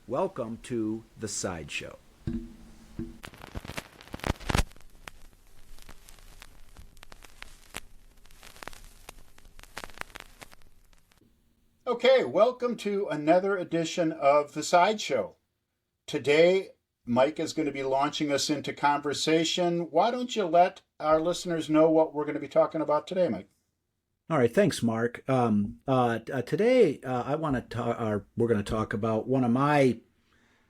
Welcome to The Sideshow. Okay, welcome to another edition of The Sideshow. Today, Mike is going to be launching us into conversation. Why don't you let our listeners know what we're going to be talking about today, Mike? All right, thanks, Mark. Today, I want to talk. We're going to talk about one of my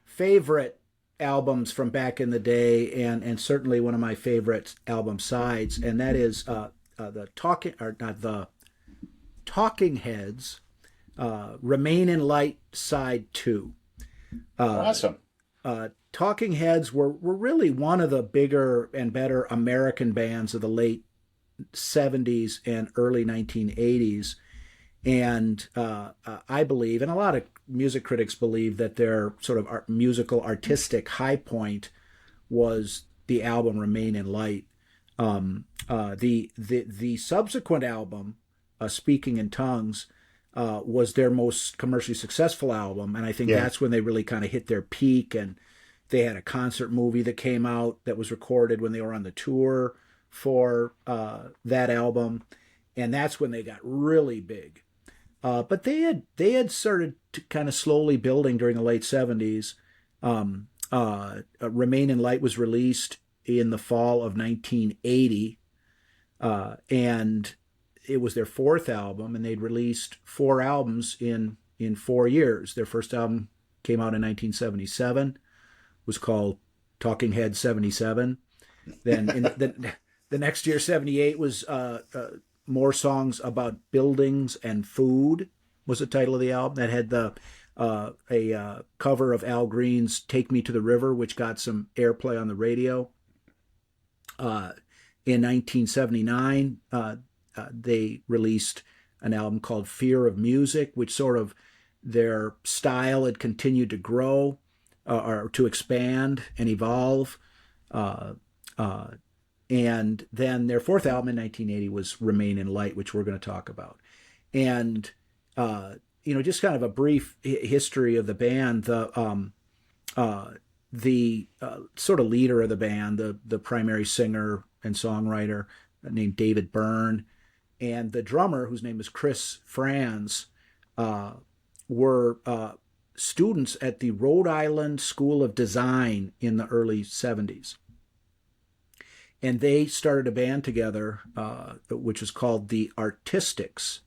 favorite albums from back in the day, and certainly one of my favorite album sides, and that is the Talking or not the Talking Heads, "Remain in Light" Side Two. Awesome. Talking Heads were really one of the bigger and better American bands of the late 70s and early 1980s. And I believe, and a lot of music critics believe, that their sort of musical artistic high point was the album "Remain in Light." The subsequent album, "Speaking in Tongues," was their most commercially successful album, and I think Yeah. that's when they really kind of hit their peak. And they had a concert movie that came out that was recorded when they were on the tour for that album, and that's when they got really big. But they had started to kind of slowly building during the late 70s. "Remain in Light" was released in the fall of 1980, and it was their fourth album, and they'd released four albums in 4 years. Their first album came out in 1977, was called Talking Head 77. Then in the next year, 78, was more songs about buildings and food, was the title of the album. That had a cover of Al Green's "Take Me to the River," which got some airplay on the radio. In 1979, they released an album called "Fear of Music," which sort of their style had continued to grow or to expand and evolve. Uh, uh, and then their fourth album in 1980 was "Remain in Light," which we're going to talk about. And just kind of a brief history of the band. The sort of leader of the band, the primary singer and songwriter, named David Byrne, and the drummer, whose name is Chris Franz, were students at the Rhode Island School of Design in the early 70s. And they started a band together, which was called the Artistics.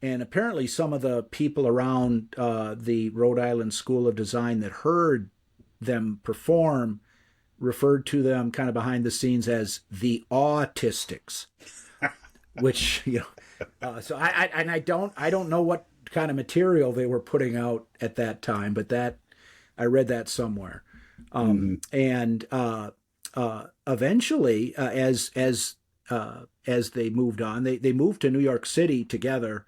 And apparently, some of the people around the Rhode Island School of Design that heard them perform referred to them kind of behind the scenes as the Autistics, which so I don't know what kind of material they were putting out at that time, but that I read that somewhere. And eventually, as they moved on, they moved to New York City together,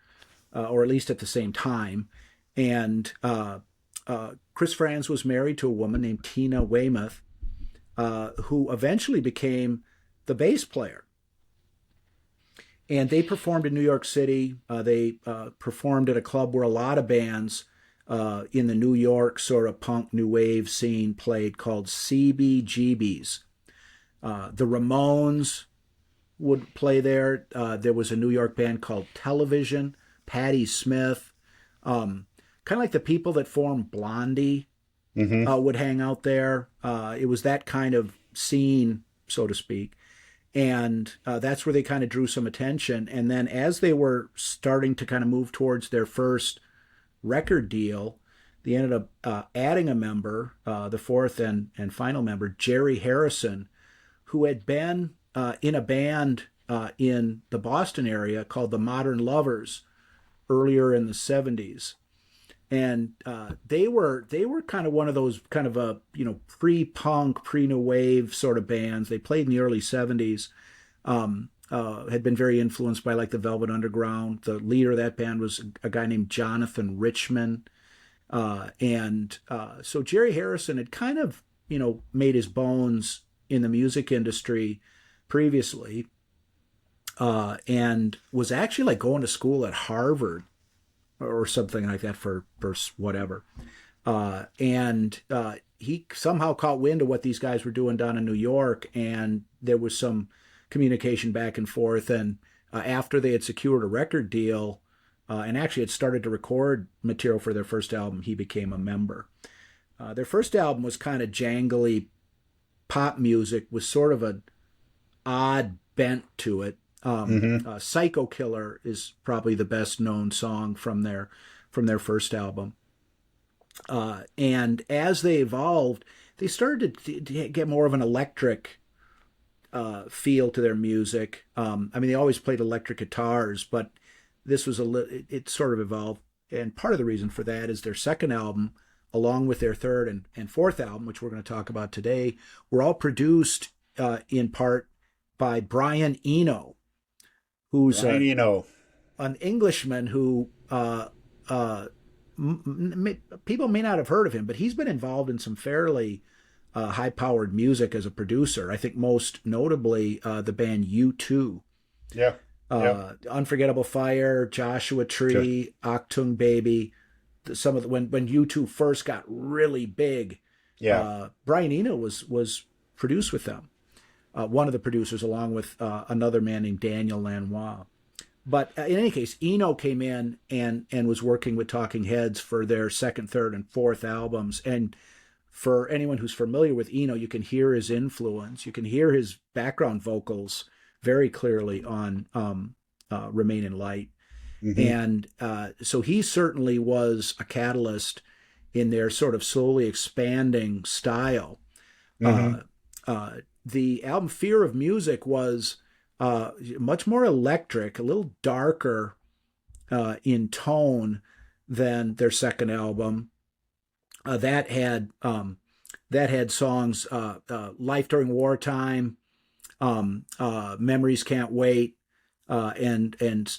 or at least at the same time. And Chris Franz was married to a woman named Tina Weymouth, who eventually became the bass player. And they performed in New York City. They performed at a club where a lot of bands in the New York sort of punk new wave scene played, called CBGB's. The Ramones would play there. There was a New York band called Television, Patti Smith. Kind of like the people that formed Blondie would hang out there. It was that kind of scene, so to speak. And that's where they kind of drew some attention. And then as they were starting to kind of move towards their first record deal, they ended up adding a member, the fourth and final member, Jerry Harrison, who had been in a band in the Boston area called the Modern Lovers earlier in the 70s. And they were kind of one of those kind of a pre-punk, pre-new wave sort of bands. They played in the early 70s. Had been very influenced by like the Velvet Underground. The leader of that band was a guy named Jonathan Richman. So Jerry Harrison had kind of made his bones in the music industry previously, and was actually like going to school at Harvard or something like that for whatever. And he somehow caught wind of what these guys were doing down in New York, and there was some communication back and forth. And after they had secured a record deal, and actually had started to record material for their first album, he became a member. Their first album was kind of jangly pop music with sort of an odd bent to it. Psycho Killer is probably the best known song from their first album. And as they evolved, they started to get more of an electric feel to their music. I mean, they always played electric guitars, but this was it sort of evolved. And part of the reason for that is their second album, along with their third and fourth album, which we're going to talk about today, were all produced in part by Brian Eno, who's an Englishman who people may not have heard of him, but he's been involved in some fairly high-powered music as a producer. I think most notably the band U2. Yeah. Unforgettable Fire, Joshua Tree, sure. Achtung Baby. Some of when U2 first got really big, Brian Eno was produced with them. One of the producers, along with another man named Daniel Lanois. But in any case, Eno came in and was working with Talking Heads for their second, third, and fourth albums. And for anyone who's familiar with Eno, you can hear his influence. You can hear his background vocals very clearly on Remain in Light. Mm-hmm. And so he certainly was a catalyst in their sort of slowly expanding style. Mm-hmm. The album Fear of Music was much more electric, a little darker in tone than their second album. That had songs Life During Wartime, Memories Can't Wait, and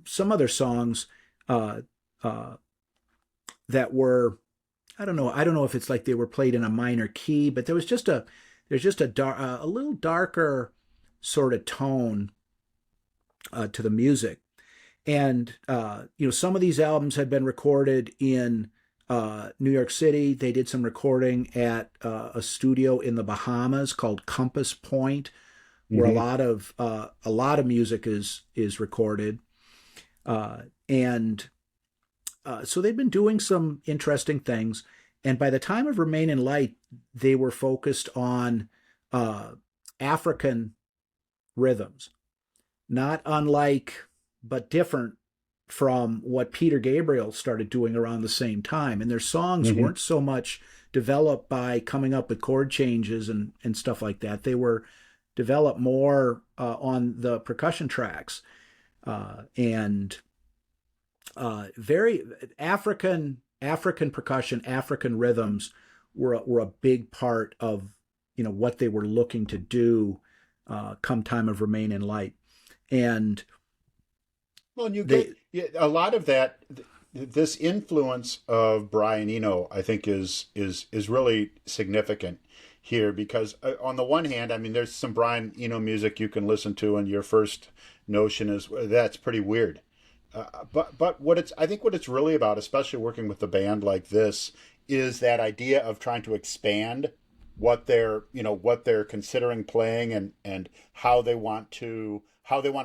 some other songs that were, I don't know if it's like they were played in a minor key, but there's just a little darker sort of tone to the music. And some of these albums had been recorded in New York City. They did some recording at a studio in the Bahamas called Compass Point, where mm-hmm. a lot of music is recorded. So they've been doing some interesting things. And by the time of Remain in Light, they were focused on African rhythms, not unlike, but different from what Peter Gabriel started doing around the same time. And their songs mm-hmm. weren't so much developed by coming up with chord changes and stuff like that. They were developed more on the percussion tracks. Very African percussion, African rhythms were a big part of what they were looking to do come time of Remain in Light. And well, you get a lot of that. This influence of Brian Eno, I think, is really significant here, because on the one hand, I mean, there's some Brian Eno music you can listen to, and your first notion is that's pretty weird. But I think what it's really about, especially working with a band like this, is that idea of trying to expand what they're considering playing and how they want to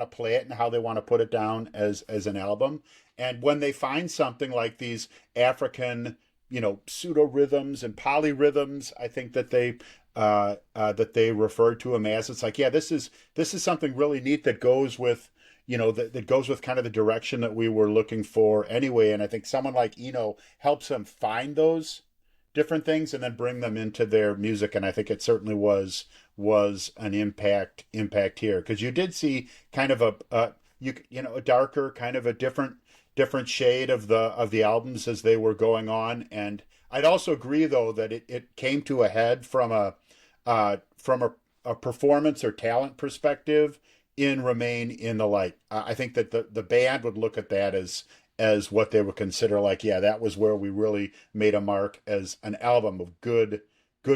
play it and how they want to put it down as an album. And when they find something like these African, pseudo rhythms and polyrhythms, I think that they refer to them as, it's like, yeah, this is something really neat that goes with, that goes with kind of the direction that we were looking for anyway. And I think someone like Eno helps them find those different things and then bring them into their music. And I think it certainly was an impact here, because you did see kind of a darker, kind of a different shade of the albums as they were going on. And I'd also agree, though, that it came to a head from a performance or talent perspective in Remain in the Light. I think that the band would look at that as what they would consider like, yeah, that was where we really made a mark as an album of good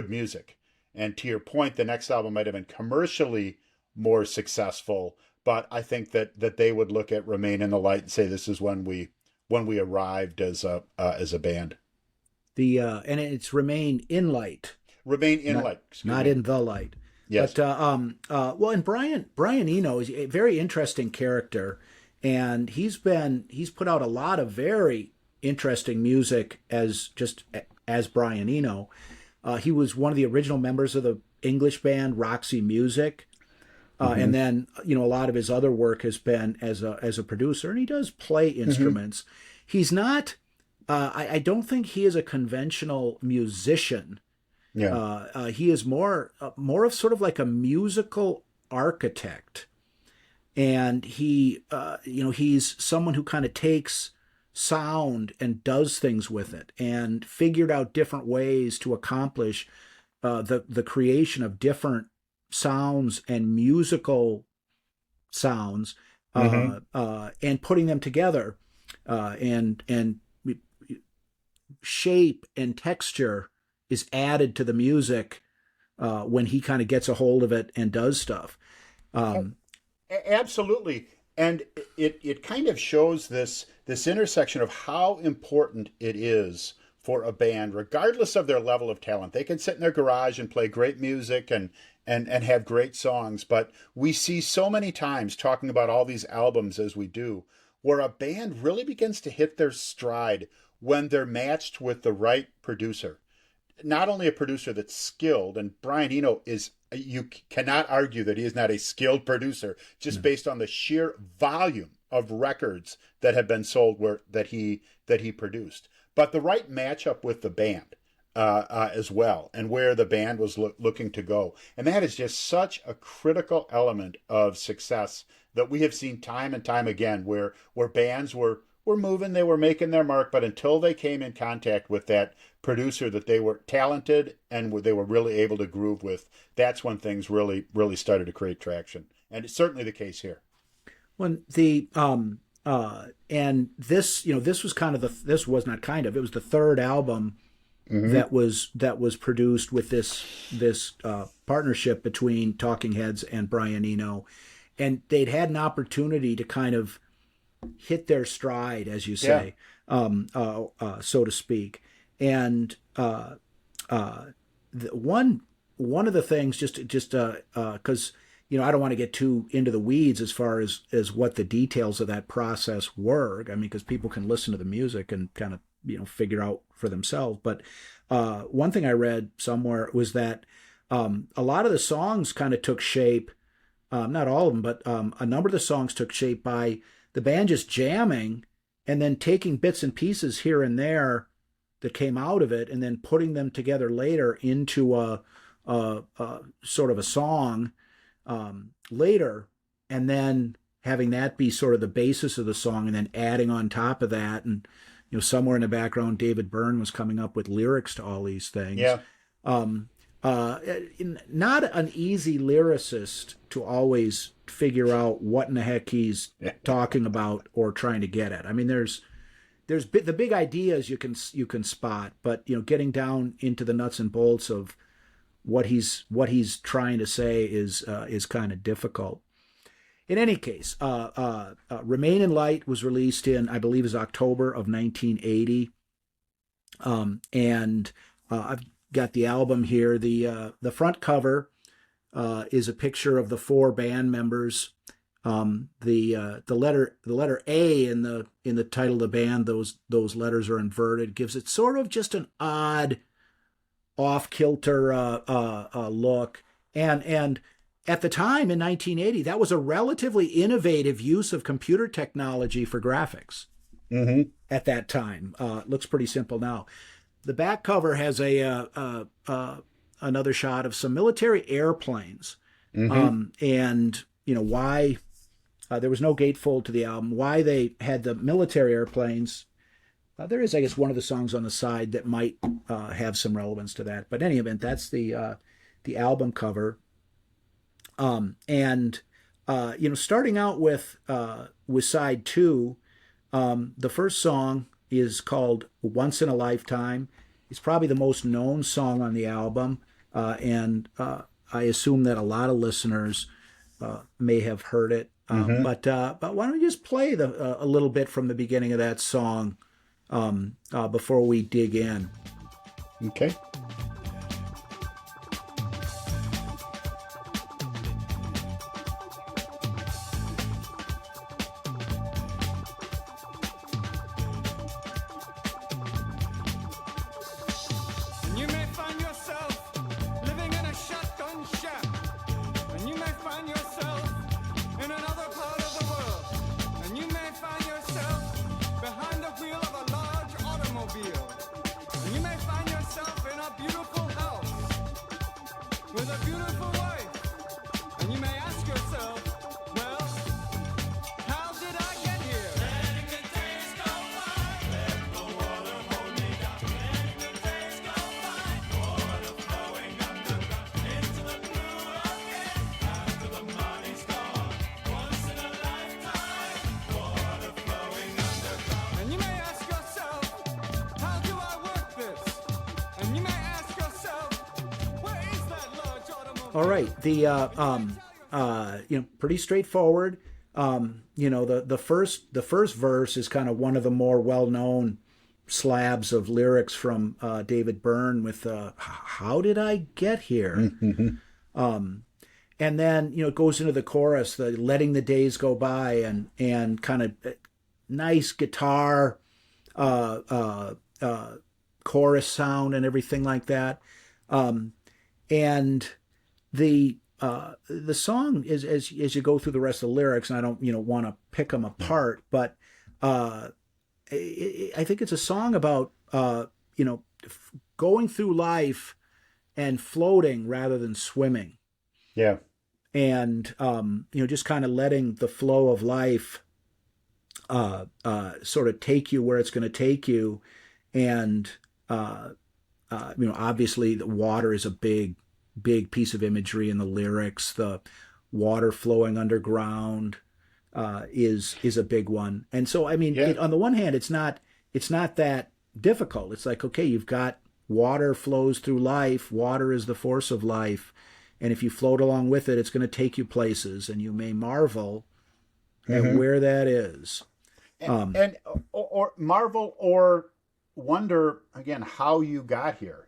music. And to your point, the next album might have been commercially more successful, but I think that they would look at Remain in the Light and say this is when we arrived as a band. And it's Remain in Light, Remain in not light. Excuse not me. in the light. Yes. But well, and Brian Eno is a very interesting character, and he's put out a lot of very interesting music as Brian Eno. He was one of the original members of the English band Roxy Music. And then, a lot of his other work has been as a producer, and he does play instruments. He's not. I don't think he is a conventional musician. Yeah. He is more of sort of like a musical architect, and he's someone who kind of takes sound and does things with it, and figured out different ways to accomplish the creation of different sounds and musical sounds, and putting them together, and shape and texture is added to the music when he kind of gets a hold of it and does stuff. Absolutely. And it kind of shows this intersection of how important it is for a band, regardless of their level of talent. They can sit in their garage and play great music and have great songs, but we see so many times, talking about all these albums as we do, where a band really begins to hit their stride when they're matched with the right producer. Not only a producer that's skilled, and Brian Eno is, you cannot argue that he is not a skilled producer, just based on the sheer volume of records that have been sold that he produced, but the right matchup with the band as well, and where the band was looking to go. And that is just such a critical element of success that we have seen time and time again, where bands were moving, they were making their mark, but until they came in contact with that producer that they were talented and they were really able to groove with, that's when things really, really started to create traction. And it's certainly the case here. When and this was kind of this was not kind of, it was the third album that was produced with this partnership between Talking Heads and Brian Eno, and they'd had an opportunity to kind of hit their stride, as you say, so to speak. And one of the things, just because I don't want to get too into the weeds as far as what the details of that process were. I mean, because people can listen to the music and kind of figure out for themselves. But one thing I read somewhere was that a lot of the songs kind of took shape. Not all of them, but a number of the songs took shape by the band just jamming and then taking bits and pieces here and there that came out of it, and then putting them together later into a sort of a song later, and then having that be sort of the basis of the song, and then adding on top of that. And somewhere in the background, David Byrne was coming up with lyrics to all these things. Yeah. Not an easy lyricist to always figure out what in the heck he's talking about or trying to get at. I mean, there's the big ideas you can spot, but getting down into the nuts and bolts of what he's trying to say is kind of difficult. In any case, Remain in Light was released in, I believe, is October of 1980, and I've got the album here. The front cover is a picture of the four band members. The letter A in the title of the band, those letters are inverted, gives it sort of just an odd, off-kilter look. And at the time in 1980, that was a relatively innovative use of computer technology for graphics. At that time, it looks pretty simple now. The back cover has another shot of some military airplanes, and why there was no gatefold to the album. Why they had the military airplanes? There is, I guess, one of the songs on the side that might have some relevance to that. But in any event, that's the album cover. Starting out with side two, the first song is called Once in a Lifetime. It's probably the most known song on the album, and I assume that a lot of listeners may have heard it. But why don't we just play a little bit from the beginning of that song before we dig in? Okay. You may find yourself living in a shotgun shack, and you may find yourself in another part of the world, and you may find yourself behind the wheel of a large automobile, and you may find yourself in a beautiful house with a beautiful wife, and you may ask yourself, well, how did I get here? Letting the days go by, let the water hold me down. Letting the days go by, water flowing underground into the blue again. After the money's gone, once in a lifetime, water flowing underground. And you may ask yourself, how do I work this? And you may ask yourself, where is that large automobile? All right. Pretty straightforward. The first verse is kind of one of the more well-known slabs of lyrics from David Byrne with "How did I get here?" And then it goes into the chorus, the "letting the days go by," and kind of nice guitar chorus sound and everything like that. And the song is as you go through the rest of the lyrics, and I don't want to pick them apart, but I think it's a song about going through life and floating rather than swimming, Yeah. and just kind of letting the flow of life sort of take you where it's going to take you, and obviously the water is a big piece of imagery in the lyrics. The water flowing underground is a big one. And so, I mean, Yeah. on the one hand, it's not that difficult. It's like, okay, you've got water flows through life. Water is the force of life. And if you float along with it, it's going to take you places, and you may marvel at where that is. And or marvel or wonder again how you got here.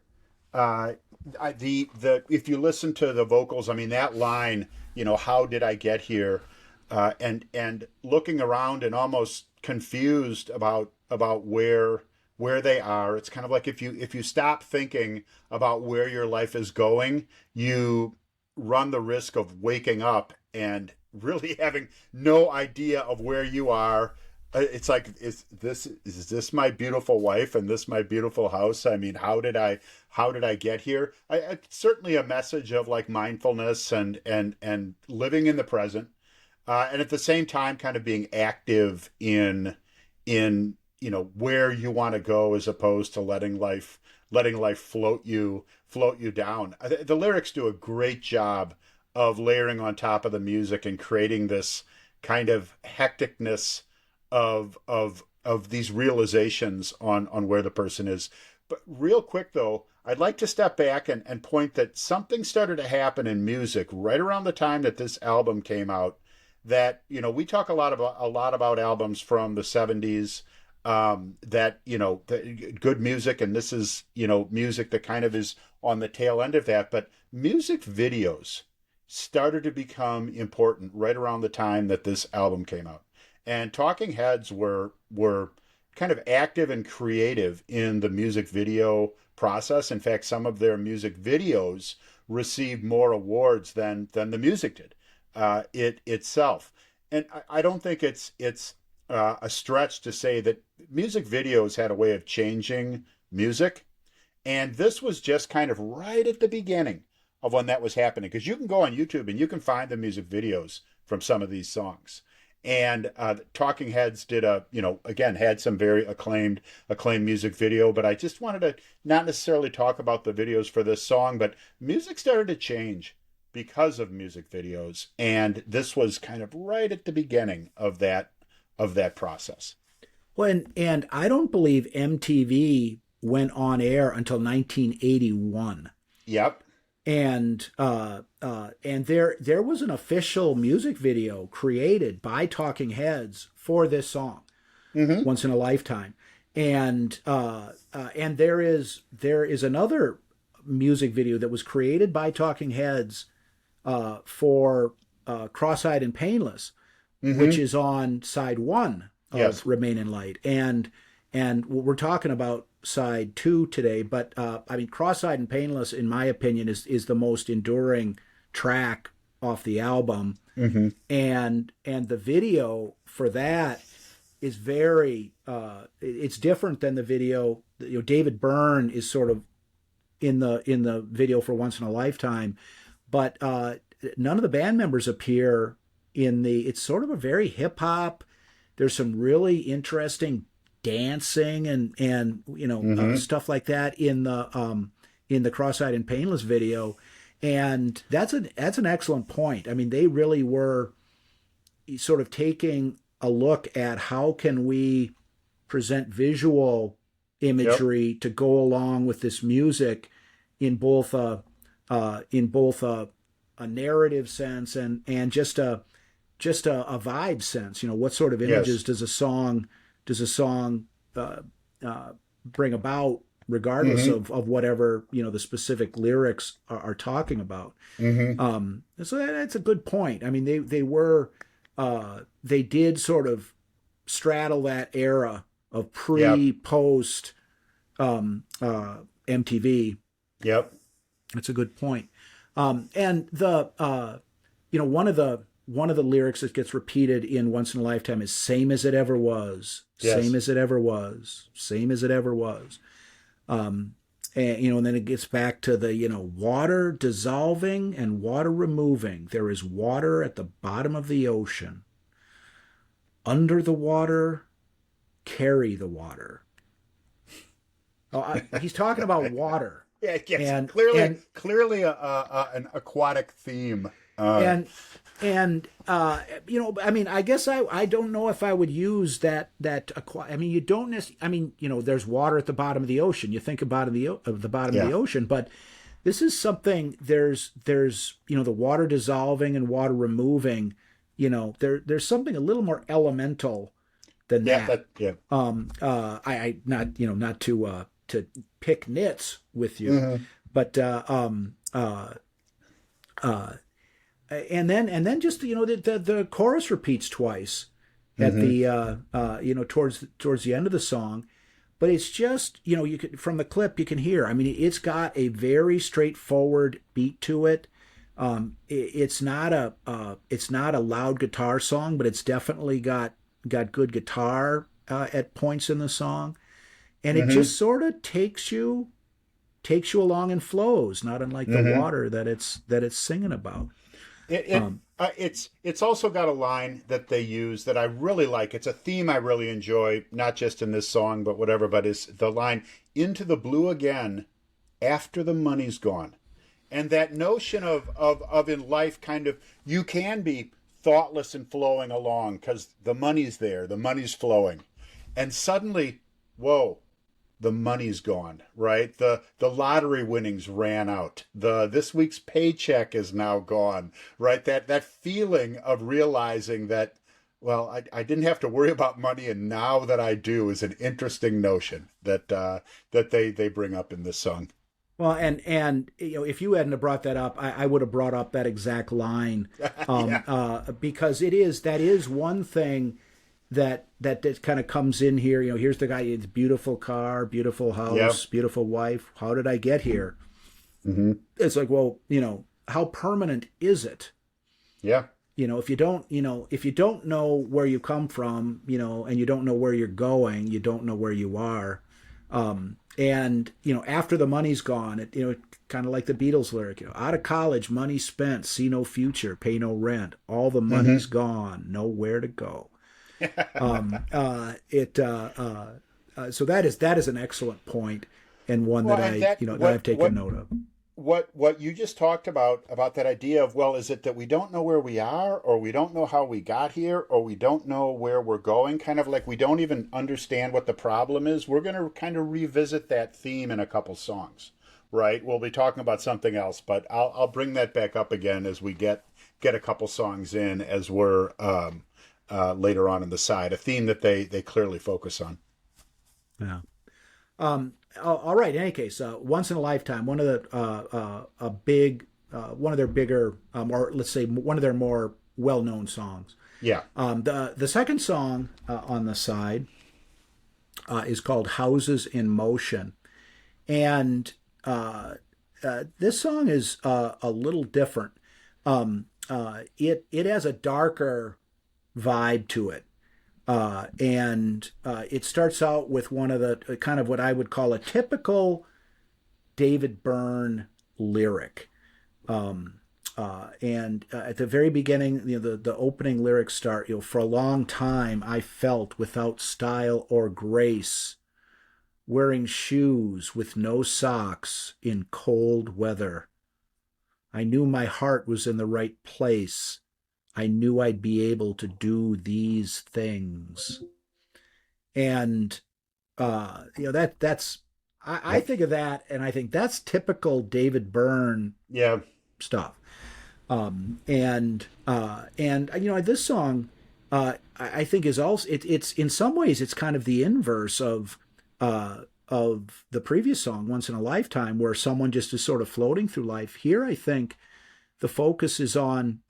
If you listen to the vocals, I mean that line, how did I get here? And looking around and almost confused about where they are. It's kind of like if you stop thinking about where your life is going, you run the risk of waking up and really having no idea of where you are. It's like, is this my beautiful wife and this my beautiful house? I mean, how did I get here? It's certainly a message of like mindfulness and living in the present, and at the same time, kind of being active in where you want to go, as opposed to letting life float you down. The lyrics do a great job of layering on top of the music and creating this kind of hecticness of these realizations on where the person is. But real quick though, I'd like to step back and point that something started to happen in music right around the time that this album came out. That we talk a lot about albums from the 70s, good music, and this is music that kind of is on the tail end of that. But music videos started to become important right around the time that this album came out. And Talking Heads were kind of active and creative in the music video process. In fact, some of their music videos received more awards than the music did it itself. And I don't think it's a stretch to say that music videos had a way of changing music. And this was just kind of right at the beginning of when that was happening. Because you can go on YouTube and you can find the music videos from some of these songs. And Talking Heads did had some very acclaimed music video, but I just wanted to not necessarily talk about the videos for this song, but music started to change because of music videos, and this was kind of right at the beginning of that process. Well, and I don't believe MTV went on air until 1981. Yep. And there was an official music video created by Talking Heads for this song, Once in a Lifetime. And there is another music video that was created by Talking Heads for Cross-Eyed and Painless, which is on side one of Yes. Remain in Light. And we're talking about side two today, but I mean, Cross-Eyed and Painless, in my opinion, is the most enduring track off the album. And the video for that is very it's different than the video. David Byrne is sort of in the video for Once in a Lifetime, but none of the band members appear in it's sort of a very hip hop. There's some really interesting dancing and stuff like that in the Cross-Eyed and Painless video, and that's an excellent point. I mean, they really were sort of taking a look at how can we present visual imagery to go along with this music in both a narrative sense and just a vibe sense. What sort of images does a song bring about, regardless of whatever the specific lyrics are talking about. So that's a good point. I mean, they did sort of straddle that era of post MTV. Yep. That's a good point. And one of the lyrics that gets repeated in Once in a Lifetime is "Same as it ever was, Yes. same as it ever was, same as it ever was." And then it gets back to the water dissolving and water removing. There is water at the bottom of the ocean. Under the water, carry the water. He's talking about water. Yeah, yes, And- clearly an aquatic theme. I mean, I guess I don't know if I would use that. I mean, you don't necessarily. I mean, there's water at the bottom of the ocean. You think about the bottom of the ocean, but this is something. There's the water dissolving and water removing. There's something a little more elemental than that. I not to pick nits with you, but and then just the chorus repeats twice at the towards the end of the song, but it's just you could, from the clip you can hear. I mean, it's got a very straightforward beat to it. It's not a loud guitar song, but it's definitely got good guitar at points in the song, and it just sort of takes you along and flows, not unlike the water that it's singing about. It's also got a line that they use that I really like. It's a theme I really enjoy, not just in this song, but whatever. But it's the line, "Into the blue again, after the money's gone." And that notion of in life, kind of, you can be thoughtless and flowing along because the money's there, the money's flowing. And suddenly, whoa, the money's gone, right? The lottery winnings ran out. This week's paycheck is now gone, right? That feeling of realizing that, well, I didn't have to worry about money, and now that I do, is an interesting notion that they bring up in this song. Well, and if you hadn't have brought that up, I would have brought up that exact line, because that is one thing that kind of comes in here. Here's the guy, it's beautiful car, beautiful house, beautiful wife. How did I get here? It's like, well, how permanent is it? Yeah. If you don't know where you come from, and you don't know where you're going, you don't know where you are. And after the money's gone, it kind of like the Beatles lyric, out of college, money spent, see no future, pay no rent, all the money's gone, nowhere to go. So that is an excellent point, and one that I've taken note of. What you just talked about that idea of, well, is it that we don't know where we are, or we don't know how we got here, or we don't know where we're going, kind of like we don't even understand what the problem is? We're going to kind of revisit that theme in a couple songs, right? We'll be talking about something else, but I'll bring that back up again as we get a couple songs in, as we're later on in the side, a theme that they clearly focus on. Yeah. All right. In any case, once in a lifetime, one of the a big one of their bigger, or let's say one of their more well-known songs. Yeah. The second song on the side is called "Houses in Motion," and this song is a little different. It has a darker vibe to it. And it starts out with one of the kind of what I would call a typical David Byrne lyric. And at the very beginning, the opening lyrics start, for a long time I felt without style or grace, wearing shoes with no socks in cold weather. I knew my heart was in the right place. I knew I'd be able to do these things. And that's I think of that, and I think that's typical David Byrne Yeah. stuff. This song I think is also it's in some ways it's kind of the inverse of the previous song, Once in a Lifetime, where someone just is sort of floating through life. Here I think the focus is on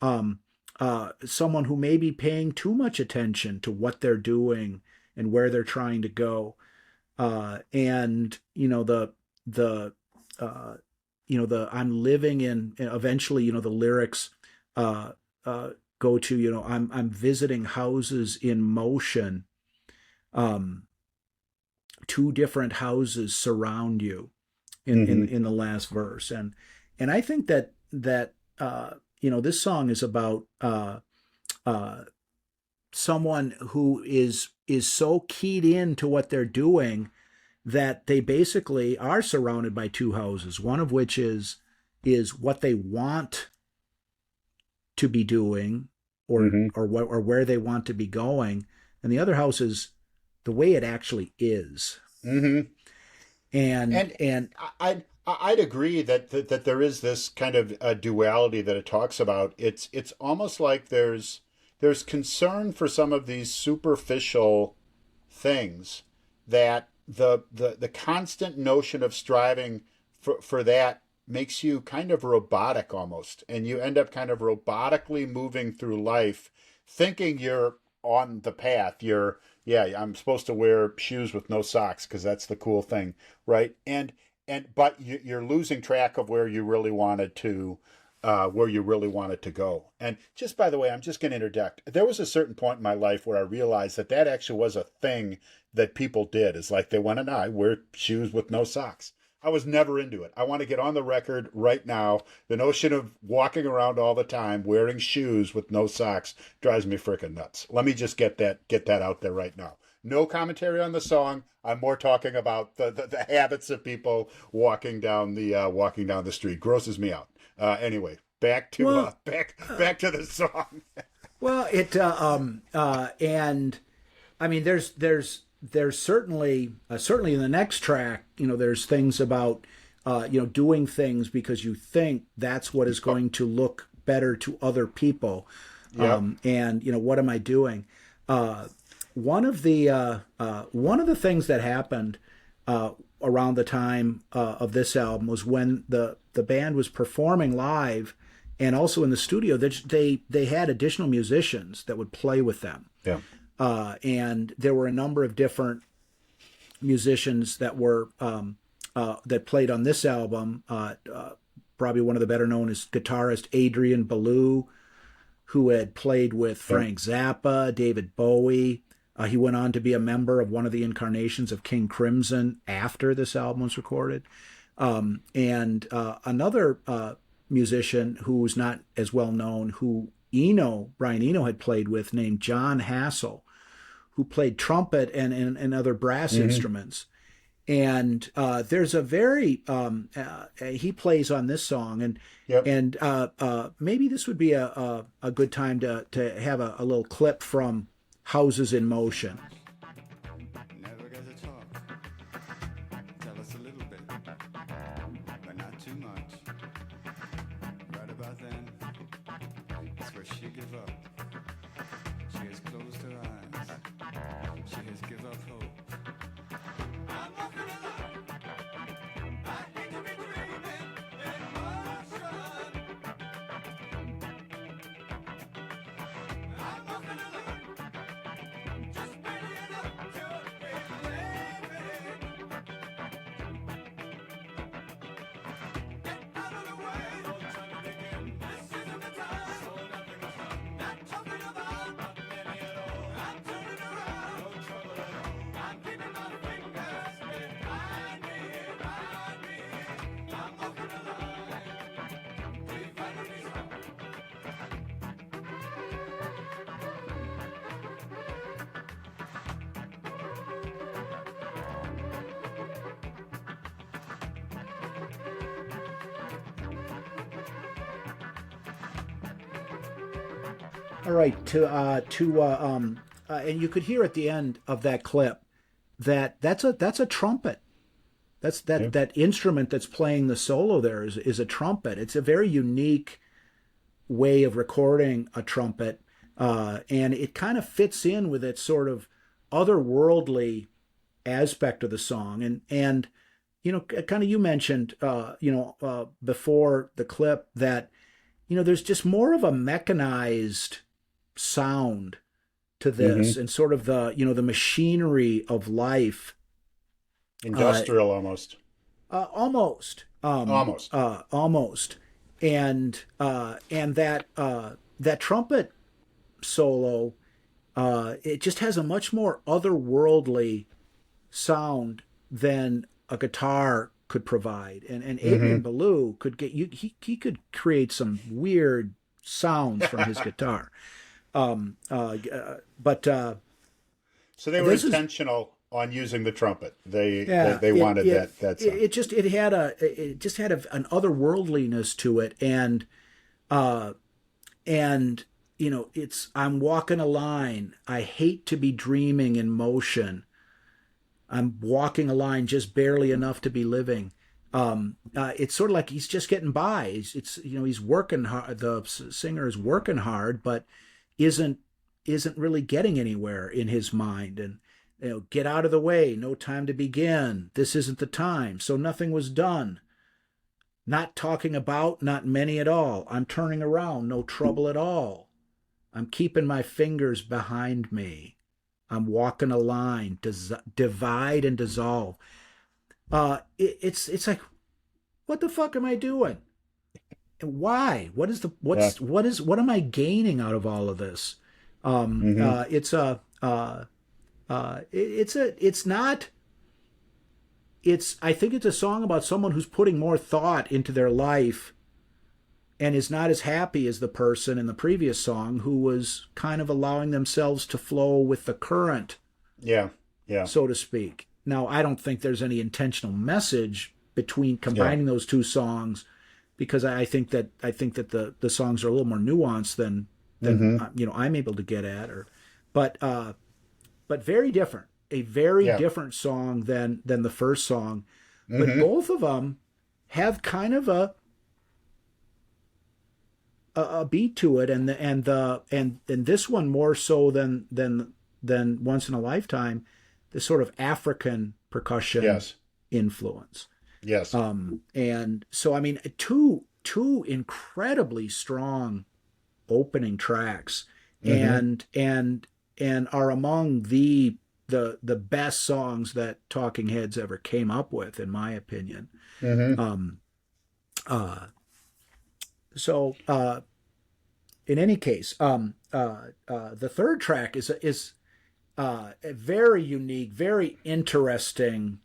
someone who may be paying too much attention to what they're doing and where they're trying to go. I'm living in, eventually, the lyrics go to, I'm visiting houses in motion. Two different houses surround you in the last verse. And I think that this song is about someone who is so keyed in to what they're doing that they basically are surrounded by two houses, one of which is what they want to be doing or where they want to be going, and the other house is the way it actually is. Mm-hmm. And I'd agree that there is this kind of a duality that it talks about. It's almost like there's concern for some of these superficial things, that the constant notion of striving for that makes you kind of robotic almost, and you end up kind of robotically moving through life thinking you're on the path. I'm supposed to wear shoes with no socks because that's the cool thing, right? But you're losing track of where you really wanted to go. And just by the way, I'm just going to interject. There was a certain point in my life where I realized that actually was a thing that people did. It's like they went and I wear shoes with no socks. I was never into it. I want to get on the record right now. The notion of walking around all the time wearing shoes with no socks drives me freaking nuts. Let me just get that out there right now. No commentary on the song. I'm more talking about the habits of people walking down the street. Grosses me out. Anyway, back to the song. Well, and I mean, there's certainly in the next track, there's things about doing things because you think that's what is going to look better to other people. Yep. And what am I doing? One of the things that happened around the time of this album was when the band was performing live and also in the studio. They had additional musicians that would play with them. Yeah. And there were a number of different musicians that were that played on this album. Probably one of the better known is guitarist Adrian Belew, who had played with Frank Zappa, David Bowie. He went on to be a member of one of the incarnations of King Crimson after this album was recorded. And another musician who was not as well known, who Brian Eno had played with, named John Hassel, who played trumpet and other brass instruments. And there's a very he plays on this song, and maybe this would be a good time to have a little clip from Houses in Motion. Never get to talk. Tell us a little bit, but not too much. Right about then, it's where she give up. She has closed her eyes. She has give up hope. All right, and you could hear at the end of that clip that that's a trumpet. That's that instrument that's playing the solo there is a trumpet. It's a very unique way of recording a trumpet, and it kind of fits in with its sort of otherworldly aspect of the song. And kind of you mentioned before the clip that there's just more of a mechanized sound to this, and sort of the machinery of life. Industrial almost. Almost. Almost. And that trumpet solo, it just has a much more otherworldly sound than a guitar could provide. And Adrian Belew could he could create some weird sounds from his guitar. So they were intentional on using the trumpet. They wanted that sound. It just had an otherworldliness to it, and it's I'm walking a line. I hate to be dreaming in motion. I'm walking a line just barely enough to be living. It's sort of like he's just getting by. He's working hard. The singer is working hard, but isn't really getting anywhere in his mind. And get out of the way. No time to begin. This isn't the time. So nothing was done. Not talking about, not many at all. I'm turning around. No trouble at all. I'm keeping my fingers behind me. I'm walking a line, divide and dissolve. It's like, what the fuck am I doing? And why? What am I gaining out of all of this? I think it's a song about someone who's putting more thought into their life and is not as happy as the person in the previous song who was kind of allowing themselves to flow with the current, so to speak. Now, I don't think there's any intentional message between combining those two songs, because I think that the songs are a little more nuanced than I'm able to get at, but very different. A very different song than the first song, but both of them have kind of a beat to it, and this one more so than Once in a Lifetime, this sort of African percussion influence. Yes. And so I mean, two incredibly strong opening tracks, and are among the best songs that Talking Heads ever came up with, in my opinion. So in any case, the third track is a very unique, very interesting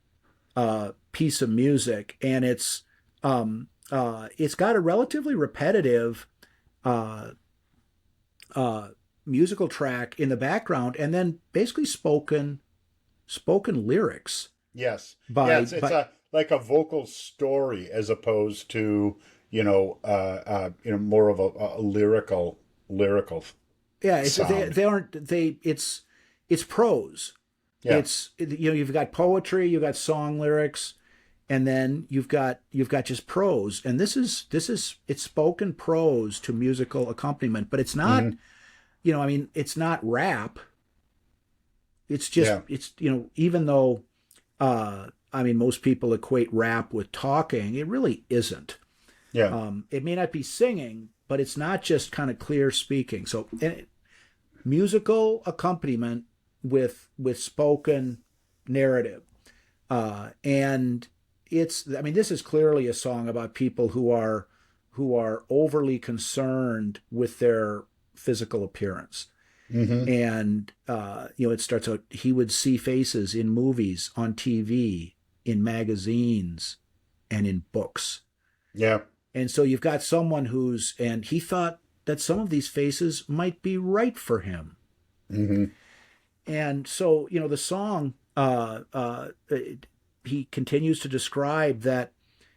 piece of music, and it's got a relatively repetitive musical track in the background, and then basically spoken lyrics. Yes. It's like a vocal story as opposed to more of a lyrical. Yeah, sound. it's prose. Yeah. It's you've got poetry, you've got song lyrics, and then you've got just prose. And this is it's spoken prose to musical accompaniment, but it's not. It's not rap. It's just it's even though most people equate rap with talking, it really isn't. Yeah. It may not be singing, but it's not just kind of clear speaking. So musical accompaniment with spoken narrative. And this is clearly a song about people who are overly concerned with their physical appearance. And it starts out, he would see faces in movies, on TV, in magazines, and in books. Yeah. And so you've got someone and he thought that some of these faces might be right for him. And so, the song, he continues to describe that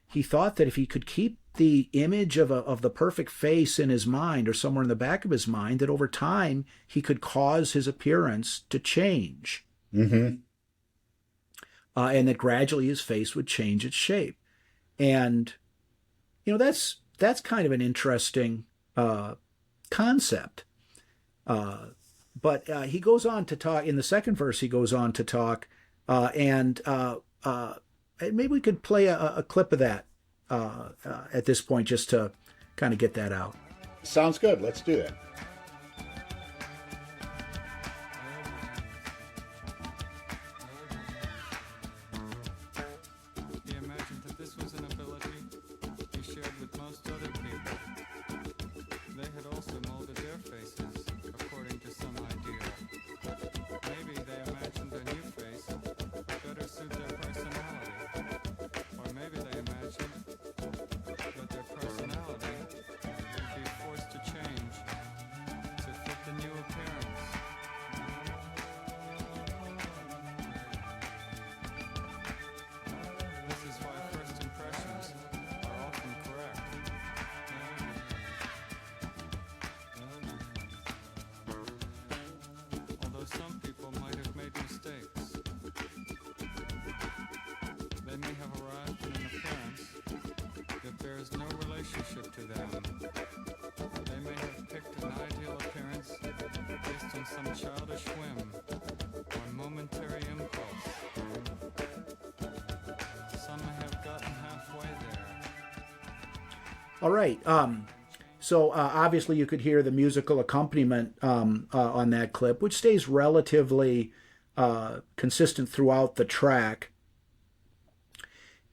he thought that if he could keep the image of the perfect face in his mind or somewhere in the back of his mind that over time he could cause his appearance to change. Mm-hmm. And that gradually his face would change its shape. And, that's kind of an interesting concept. But he goes on to talk, in the second verse, he goes on to talk, and maybe we could play a clip of that at this point just to kind of get that out. Sounds good. Let's do that. He imagined that this was an ability he shared with most other people. They had also molded their faces according to some ideal. Maybe they imagined a new face would better suit their personality. Or maybe they imagined that their personality would be forced to change to fit the new appearance. This is why first impressions are often correct. Although some people might have made mistakes, they may have arrived at an appearance that bears no relationship to them. They may have picked an ideal appearance based on some childish whim or momentary impulse. Some may have gotten halfway there. All right. So obviously you could hear the musical accompaniment on that clip, which stays relatively consistent throughout the track.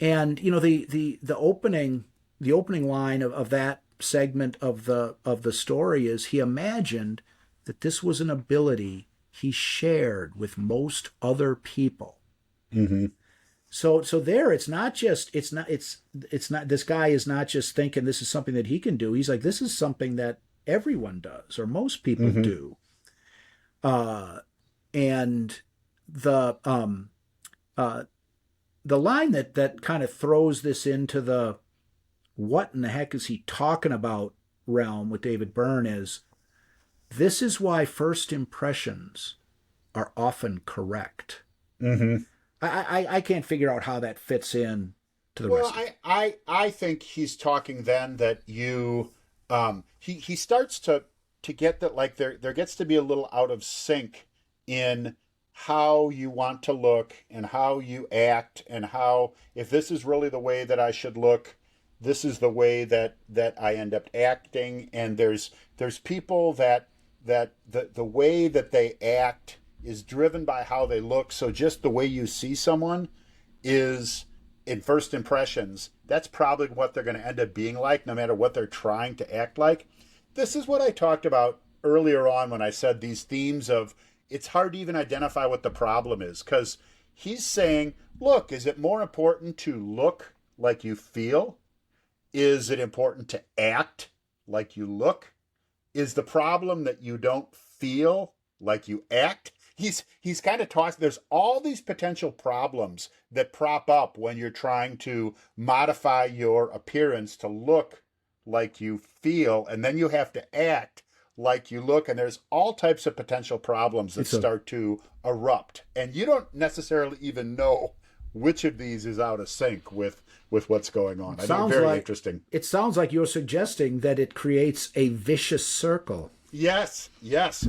And the opening line of that segment of the story is he imagined that this was an ability he shared with most other people. Mm-hmm. So there, it's not this guy is not just thinking this is something that he can do. He's like, this is something that everyone does, or most people do. And the line that kind of throws this into the what in the heck is he talking about realm with David Byrne is, this is why first impressions are often correct. Mm-hmm. I can't figure out how that fits in to the rest. Well, I think he's talking then that you he starts to get that, like, there gets to be a little out of sync in how you want to look and how you act, and how, if this is really the way that I should look, this is the way that I end up acting. And there's people that the way that they act is driven by how they look. So just the way you see someone is, in first impressions, that's probably what they're going to end up being like, no matter what they're trying to act like. This is what I talked about earlier on when I said these themes of, it's hard to even identify what the problem is, because he's saying, look, is it more important to look like you feel? Is it important to act like you look? Is the problem that you don't feel like you act? He's kind of talking, there's all these potential problems that prop up when you're trying to modify your appearance to look like you feel, and then you have to act like you look, and there's all types of potential problems that start to erupt, and you don't necessarily even know which of these is out of sync with what's going on. I think very interesting. It sounds like you're suggesting that it creates a vicious circle. Yes,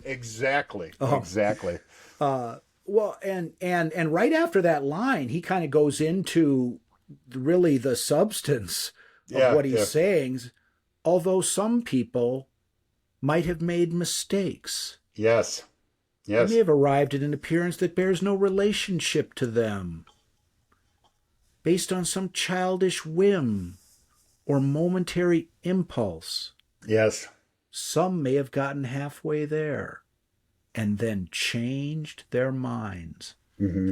exactly. Exactly. Well, and right after that line, he kind of goes into really the substance of what he's saying. Although some people might have made mistakes. Yes. They may have arrived at an appearance that bears no relationship to them, based on some childish whim or momentary impulse. Yes. Some may have gotten halfway there and then changed their minds. Mm-hmm.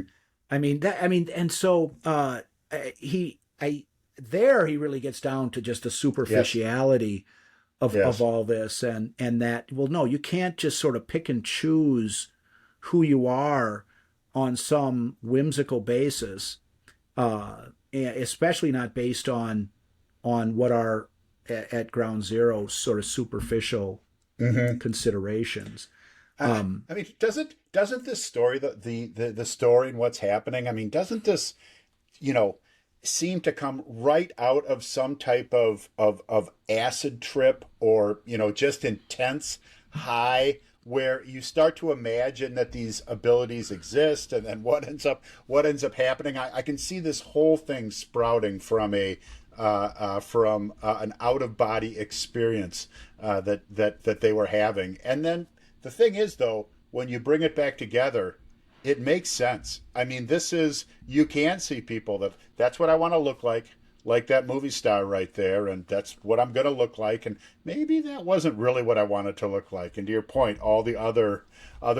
He really gets down to just the superficiality of all this, and that, well, no, you can't just sort of pick and choose who you are on some whimsical basis, especially not based on what are at Ground Zero sort of superficial considerations. I mean, doesn't this story, the story and what's happening, I mean, doesn't this, you know, seem to come right out of some type of acid trip, or, you know, just intense high, where you start to imagine that these abilities exist, and then what ends up happening? I can see this whole thing sprouting from an out of body experience that they were having. And then the thing is, though, when you bring it back together, it makes sense. I mean, you can see people that's what I want to look like that movie star right there, and that's what I'm going to look like. And maybe that wasn't really what I wanted to look like. And to your point, all the other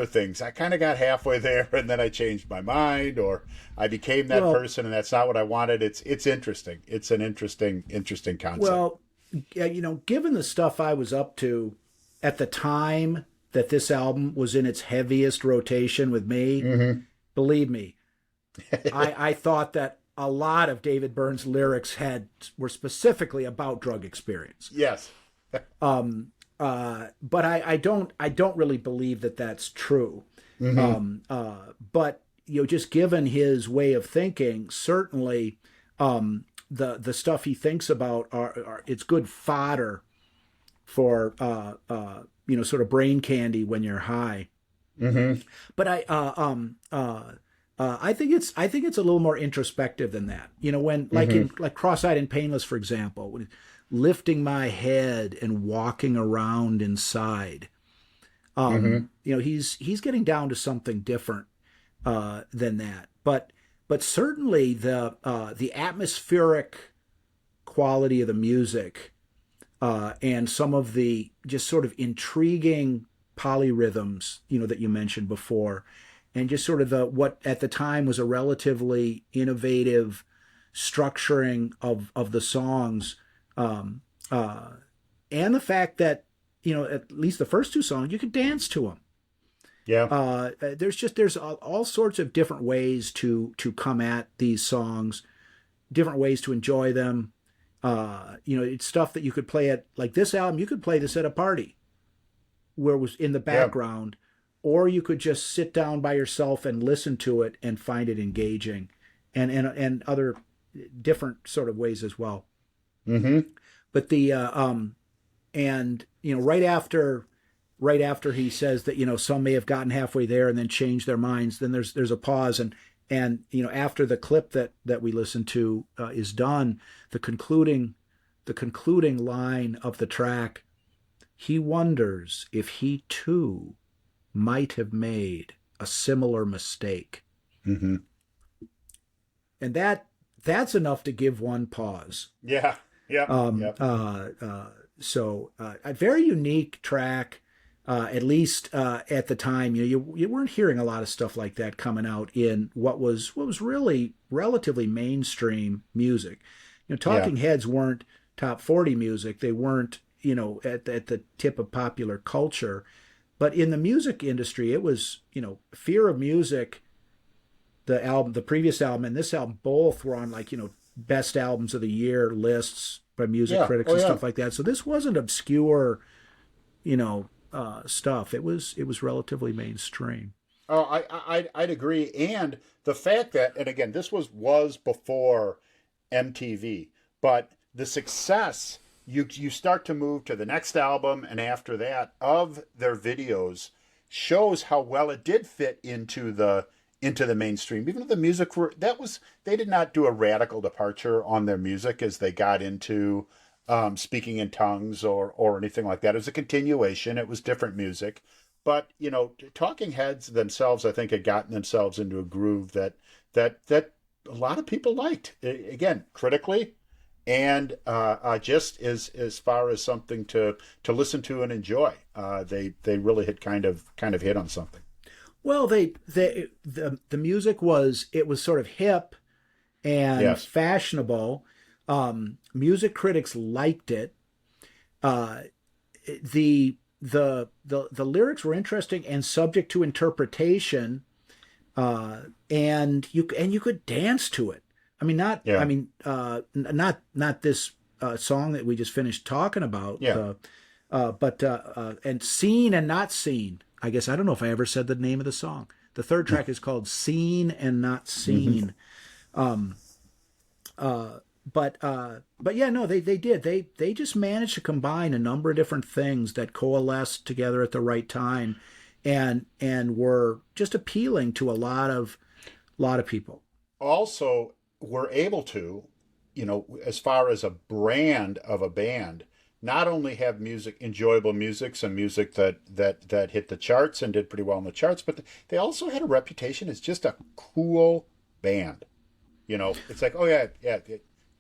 things, I kind of got halfway there, and then I changed my mind, or I became that person, and that's not what I wanted. It's interesting. It's an interesting concept. Well, you know, given the stuff I was up to at the time that this album was in its heaviest rotation with me, believe me, I thought that a lot of David Byrne's lyrics were specifically about drug experience. Yes. But I don't really believe that that's true. But you know, just given his way of thinking, certainly the stuff he thinks about it's good fodder for you know, sort of brain candy when you're high. But I think it's a little more introspective than that. You know, when like Cross-Eyed and Painless, for example, when lifting my head and walking around inside. You know, he's getting down to something different than that. But certainly the atmospheric quality of the music and some of the just sort of intriguing polyrhythms, you know, that you mentioned before, and just sort of what at the time was a relatively innovative structuring of the songs, and the fact that, you know, at least the first two songs, you could dance to them. Yeah. There's all sorts of different ways to come at these songs, different ways to enjoy them. You know, it's stuff that you could play at, like this album, you could play this at a party where it was in the background, or you could just sit down by yourself and listen to it and find it engaging, and other different sort of ways as well. But the and you know, right after he says that, you know, some may have gotten halfway there and then changed their minds, then there's a pause, and you know, after the clip that we listened to is done, the concluding line of the track, he wonders if he too might have made a similar mistake. And that's enough to give one pause. Yeah. So a very unique track, at least at the time. You weren't hearing a lot of stuff like that coming out in what was really relatively mainstream music. You know, Talking Heads weren't top 40 music. They weren't, you know, at the tip of popular culture. But in the music industry, it was, you know, Fear of Music, the previous album and this album, both were on, like, you know, best albums of the year lists by music critics and stuff like that. So this wasn't obscure, you know, stuff. It was relatively mainstream. Oh, I'd agree. And the fact that, and again, this was before MTV, but the success, you start to move to the next album and after that of their videos shows how well it did fit into the mainstream. Even though the music they did not do a radical departure on their music as they got into speaking in tongues or anything like that. It was a continuation. It was different music. But, you know, Talking Heads themselves, I think, had gotten themselves into a groove that a lot of people liked. Again, critically, and just as far as something to listen to and enjoy. They really had kind of hit on something. Well, the music was sort of hip and fashionable. Music critics liked it. The lyrics were interesting and subject to interpretation, and you could dance to it. I mean, not this song that we just finished talking about. Yeah. And Seen and Not Seen. I guess I don't know if I ever said the name of the song. The third track is called Seen and Not Seen. But yeah, no, they did. They just managed to combine a number of different things that coalesced together at the right time, and were just appealing to a lot of people. Also, we're able to, as far as a brand of a band, not only have enjoyable music, some music that hit the charts and did pretty well in the charts, but they also had a reputation as just a cool band. It's like, oh yeah,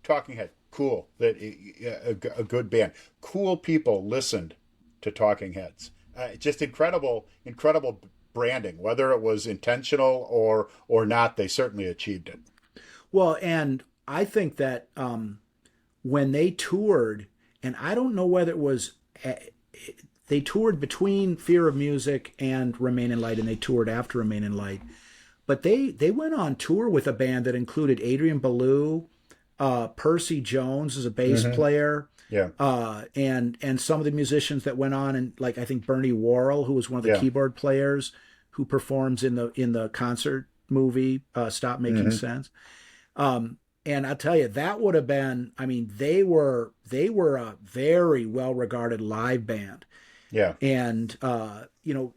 Talking Head, cool. A good band. Cool people listened to Talking Heads. Just incredible branding. Whether it was intentional or not, they certainly achieved it. Well, and I think that when they toured, and I don't know whether it was, they toured between Fear of Music and Remain in Light, and they toured after Remain in Light. But they went on tour with a band that included Adrian Belew, Percy Jones as a bass player, and some of the musicians that went on, and like I think Bernie Worrell, who was one of the keyboard players who performs in the concert movie Stop Making Sense. And I'll tell you, that would have been, I mean, they were a very well regarded live band. Yeah. And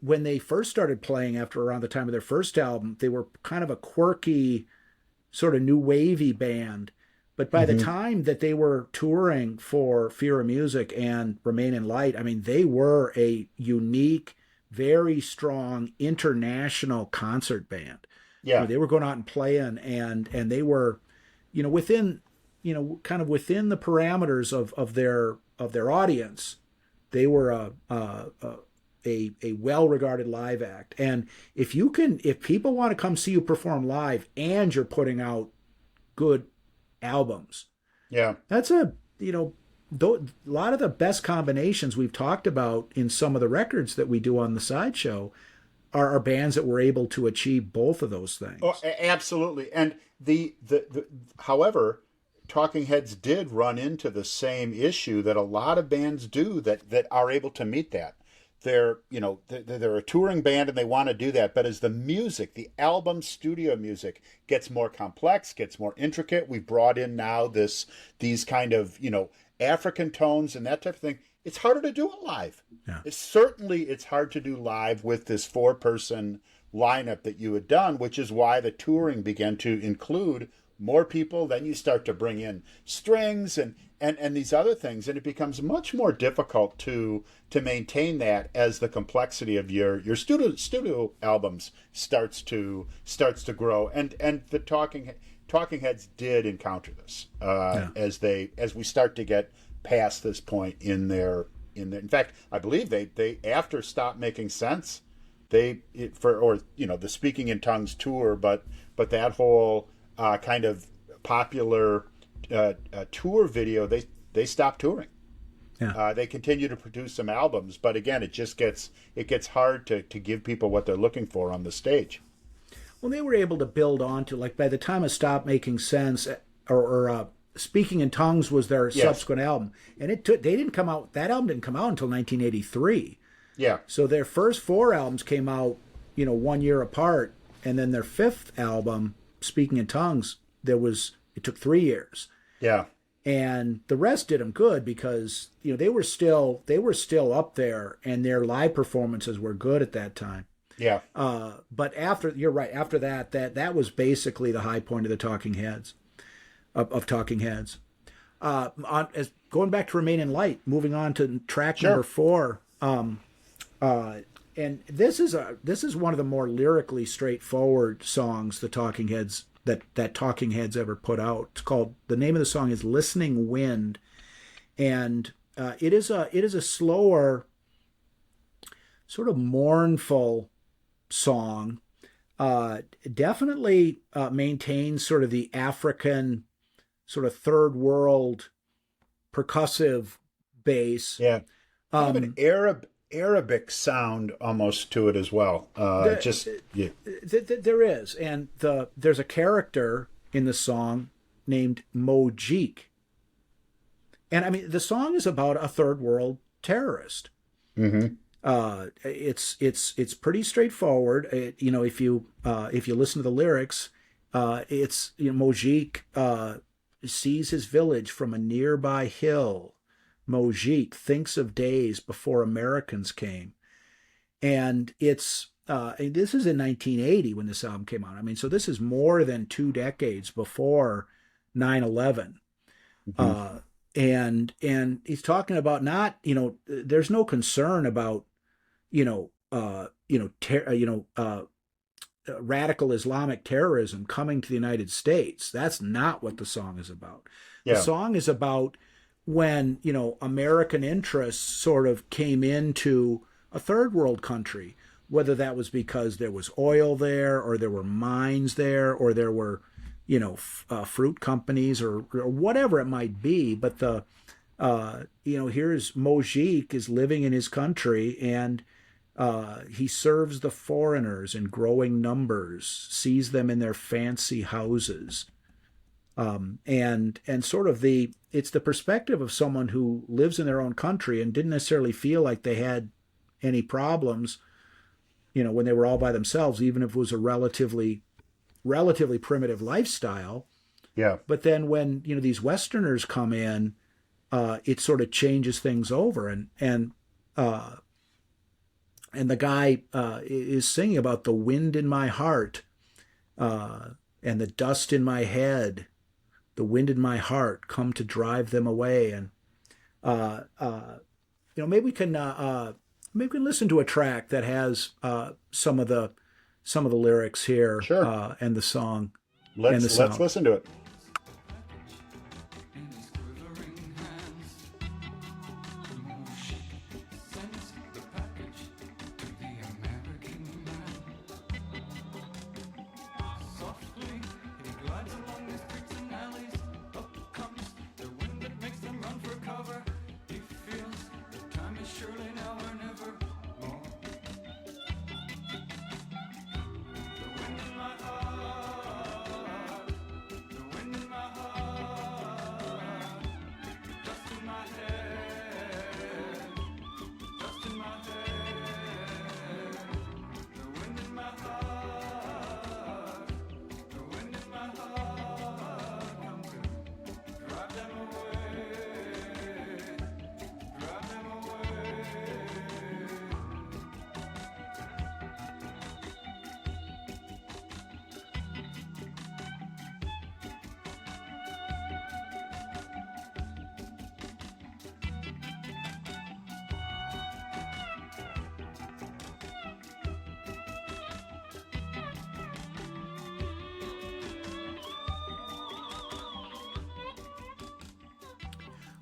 when they first started playing after around the time of their first album, they were kind of a quirky, sort of new wavy band. But by the time that they were touring for Fear of Music and Remain in Light, I mean, they were a unique, very strong international concert band. Yeah. They were going out and playing, and they were, within, kind of within the parameters of their audience, they were a well-regarded live act. And if people want to come see you perform live and you're putting out good albums, that's a lot of the best combinations we've talked about in some of the records that we do on the Sideshow are bands that were able to achieve both of those things. Oh, absolutely. And however, Talking Heads did run into the same issue that a lot of bands do that are able to meet that. They're a touring band and they want to do that, but as the music, the album studio music gets more complex, gets more intricate, we've brought in now these kind of African tones and that type of thing. It's harder to do it live. Yeah. It's hard to do live with this 4-person lineup that you had done, which is why the touring began to include more people. Then you start to bring in strings and these other things, and it becomes much more difficult to maintain that as the complexity of your studio albums starts to grow. And the Talking Heads did encounter this as we start to get past this point in their. In fact, I believe they after Stop Making Sense, the Speaking in Tongues tour, but that whole kind of popular tour video, they stopped touring. Yeah. They continue to produce some albums, but again, it gets hard to give people what they're looking for on the stage. Well, they were able to build on to, like, by the time of Stop Making Sense, or Speaking in Tongues was their subsequent album, and that album didn't come out until 1983. Yeah. So their first 4 albums came out, 1 year apart, and then their 5th album, Speaking in Tongues, it took 3 years. Yeah. And the rest did them good because they were still up there, and their live performances were good at that time. Yeah. But you're right. After that was basically the high point of the Talking Heads, of Talking Heads. Going back to Remain in Light, moving on to track number 4. And this is one of the more lyrically straightforward songs the Talking Heads that Talking Heads ever put out. It's called, the name of the song is Listening Wind, and it is a slower, sort of mournful song. Definitely maintains sort of the African, sort of third world percussive bass. Yeah. Kind of an Arabic sound almost to it as well. There is, and there's a character in the song named Mojik, And I mean, the song is about a third world terrorist. Mm-hmm. It's pretty straightforward. If you listen to the lyrics, it's Mojik sees his village from a nearby hill. Mojik thinks of days before Americans came, and this is in 1980 when this album came out. I mean, so this is more than 2 decades before 9/11. Mm-hmm. And he's talking about not, there's no concern about, you know, uh, you know, ter- you know, radical Islamic terrorism coming to the United States. That's not what the song is about. The Yeah. song is about when, American interests sort of came into a third world country, whether that was because there was oil there or there were mines there or there were, fruit companies or whatever it might be. But here's Mojik is living in his country, and he serves the foreigners in growing numbers, sees them in their fancy houses. And sort of it's the perspective of someone who lives in their own country and didn't necessarily feel like they had any problems, when they were all by themselves, even if it was a relatively primitive lifestyle. Yeah. But then when, these Westerners come in, it sort of changes things over. And the guy is singing about the wind in my heart and the dust in my head, the wind in my heart come to drive them away. And maybe we can listen to a track that has some of the lyrics here. Sure. And the song. Let's listen to it. In his quivering hands, Moshe sends the package to the American man. Softly, he glides along the streets and alleys. Up comes the wind that makes them run for cover. He feels the time is surely now or never more. The wind in my heart, the wind in my heart, dust in my head, dust in my head. The wind in my heart, the wind in my heart, come to drive them away, drive them away.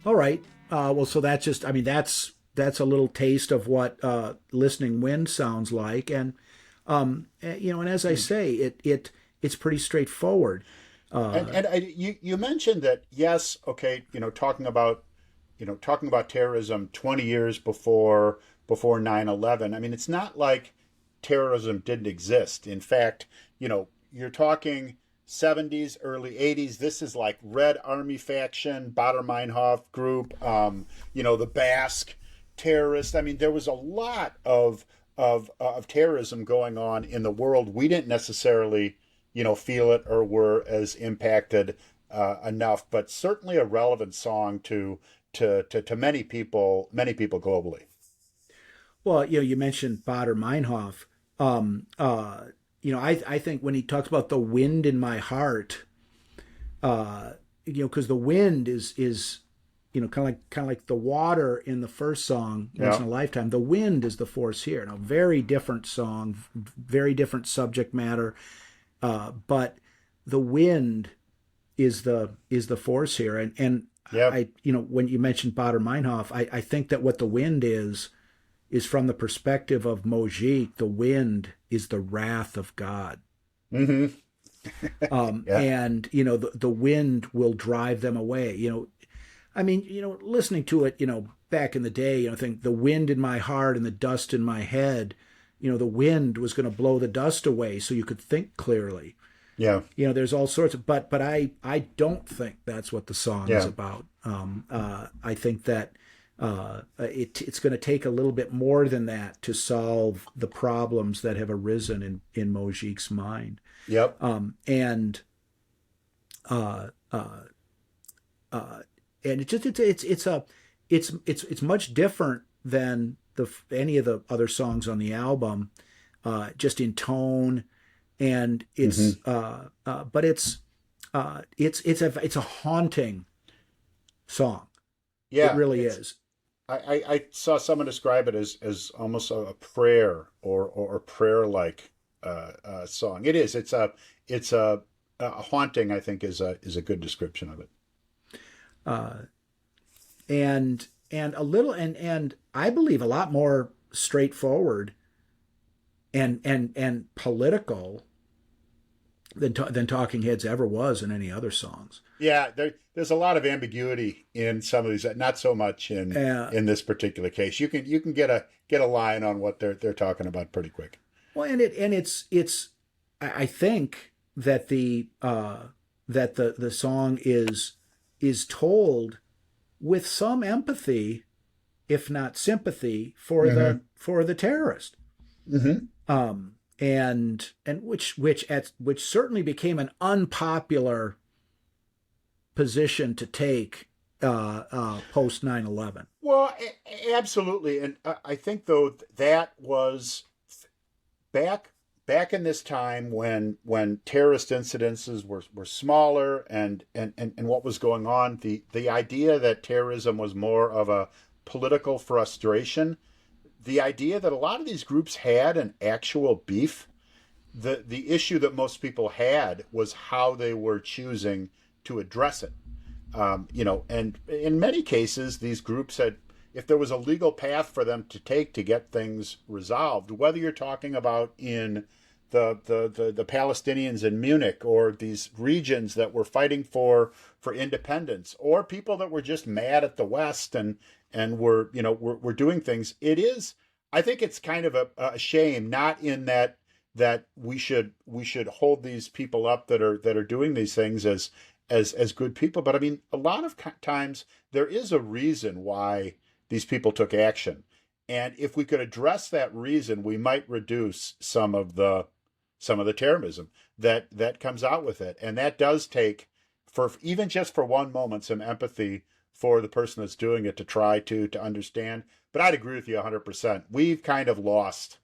All right. Well, so that's just, I mean, that's a little taste of what listening wind sounds like. And, and as I say, it's pretty straightforward. You mentioned that, yes, okay, talking about terrorism 20 years before 9/11. I mean, it's not like terrorism didn't exist. In fact, you're talking 70s, early 80s. This is like Red Army faction, Baader Meinhof group, the Basque terrorists. I mean, there was a lot of terrorism going on in the world. We didn't necessarily, feel it or were as impacted enough, but certainly a relevant song to many people globally. Well, you mentioned Baader Meinhof. I think when he talks about the wind in my heart, because the wind is kind of like the water in the first song, Once in a Lifetime. The wind is the force here. Now, very different song, very different subject matter, but the wind is the force here. And Yep. when you mentioned Baader Meinhof, I think that what the wind is from the perspective of Mojik. The wind is the wrath of God. Mm-hmm. Yeah. And the wind will drive them away. I mean, listening to it, back in the day, I think the wind in my heart and the dust in my head, the wind was going to blow the dust away so you could think clearly. Yeah. There's all sorts of, but I don't think that's what the song is Yeah. about. I think that it's going to take a little bit more than that to solve the problems that have arisen in Mojik's mind. Yep. And it just it's much different than any of the other songs on the album, just in tone, and it's but it's a haunting song. Yeah. It really is. I saw someone describe it as almost a prayer or prayer like song. It is. It's a haunting. I think is a good description of it. And a little and I believe a lot more straightforward and political than Talking Heads ever was in any other songs. Yeah, there's a lot of ambiguity in some of these. Not so much in this particular case. You can get a line on what they're talking about pretty quick. Well, and it's I think that the song is told with some empathy, if not sympathy, for the terrorist. And which certainly became an unpopular position to take post 9/11. Well, absolutely, and I think though that was back in this time when terrorist incidences were smaller and what was going on, the idea that terrorism was more of a political frustration, the idea that a lot of these groups had an actual beef, the issue that most people had was how they were choosing to address it. And in many cases, these groups had, if there was a legal path for them to take to get things resolved, whether you're talking about in the Palestinians in Munich or these regions that were fighting for independence, or people that were just mad at the West and were doing things. It is, I think it's kind of a shame, not in that we should hold these people up that are doing these things as good people, but I mean, a lot of times there is a reason why these people took action, and if we could address that reason, we might reduce some of the terrorism that comes out with it, and that does take, for even just for one moment, some empathy for the person that's doing it to try to understand. But I'd agree with you 100%. We've kind of lost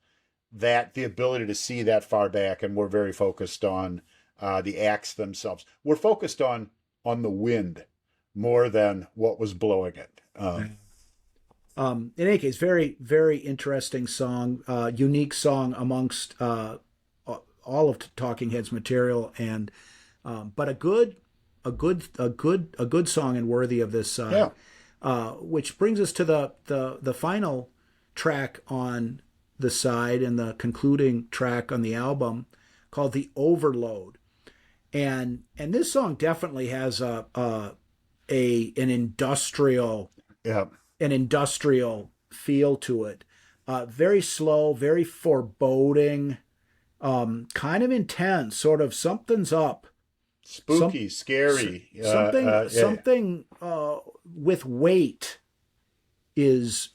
the ability to see that far back, and we're very focused on the acts themselves. We're focused on the wind more than what was blowing it. In any case, very, very interesting song, unique song amongst all of Talking Heads material, and but a good song and worthy of this. Which brings us to the final track on the side and the concluding track on the album, called "The Overload," and this song definitely has an industrial feel to it. Very slow, very foreboding, kind of intense. Sort of something's up. Spooky, scary. Something with weight is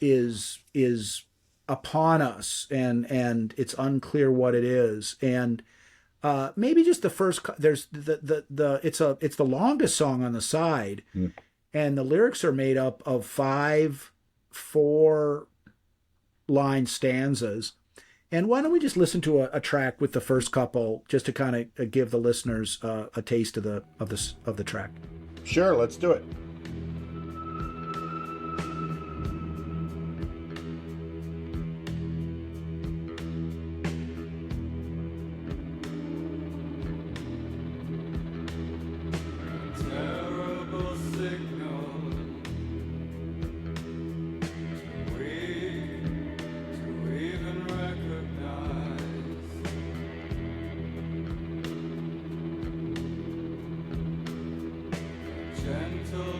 upon us, and it's unclear what it is. And maybe just the first. There's it's the longest song on the side, and the lyrics are made up of 5 4-line stanzas. And why don't we just listen to a track with the first couple, just to kind of give the listeners a taste of the track? Sure, let's do it. Terrible signal to even recognize. Gentle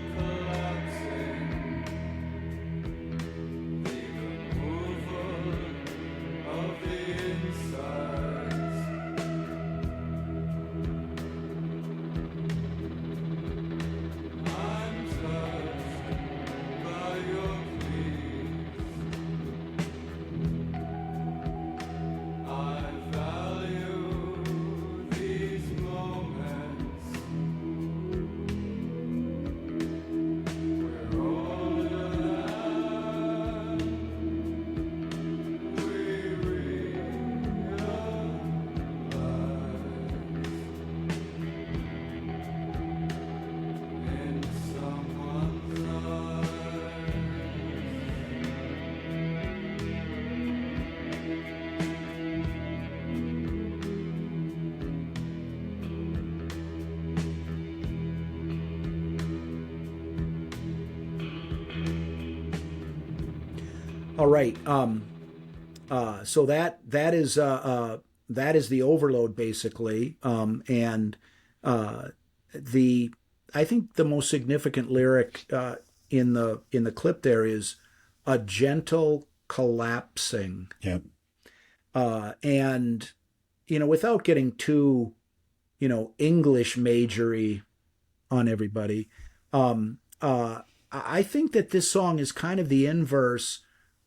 All right. So that is the overload basically, and the I think the most significant lyric in the clip there is a gentle collapsing, Yeah. and without getting too English majory on everybody, I think that this song is kind of the inverse